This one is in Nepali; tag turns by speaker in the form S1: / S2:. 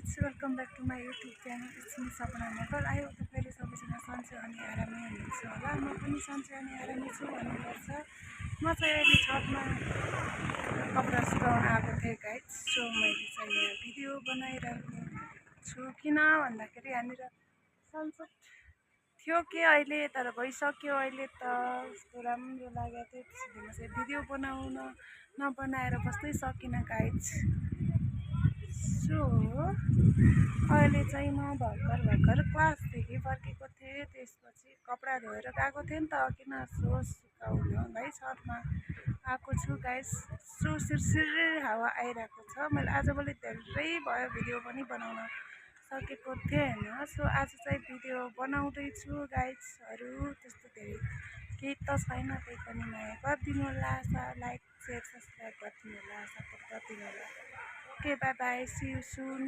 S1: Guys welcome back to my YouTube channel it's me Sapna Magar आयो तपाईँले सबैजना सन्चै अनि आरामै हुनुहुन्छ होला। म पनि सन्चै अनि आरामै छु भन्नुपर्छ। म चाहिँ अहिले छतमा कपडा सुकाउन आएको थिएँ गाइज। सो मैले चाहिँ यहाँ भिडियो बनाइरहेको छु। किन भन्दाखेरि यहाँनिर सनसेट थियो कि अहिले तर गइसक्यो अहिले त। कस्तो राम्रो लागेको थियो, त्यसैले चाहिँ भिडियो बनाउन नबनाएर बस्नै सकिनँ गाइज। सो अहिले चाहिँ म भर्खर क्लासदेखि फर्केको थिएँ। त्यसपछि कपडा धोएर गएको थिएँ नि त, किन सो सुकाउन है छतमा आएको छु गाइस। सो सिरसिर हावा आइरहेको छ। मैले आजभोलि धेरै भयो भिडियो पनि बनाउन सकेको थिएन। सो आज चाहिँ भिडियो बनाउँदैछु गाइजहरू। त्यस्तो धेरै केही त छैन, त्यही पनि माया गरिदिनु होला, लाइक शेयर सब्सक्राइब गरिदिनु होला, सपोर्ट गरिदिनु होला। Okay bye bye, see you soon.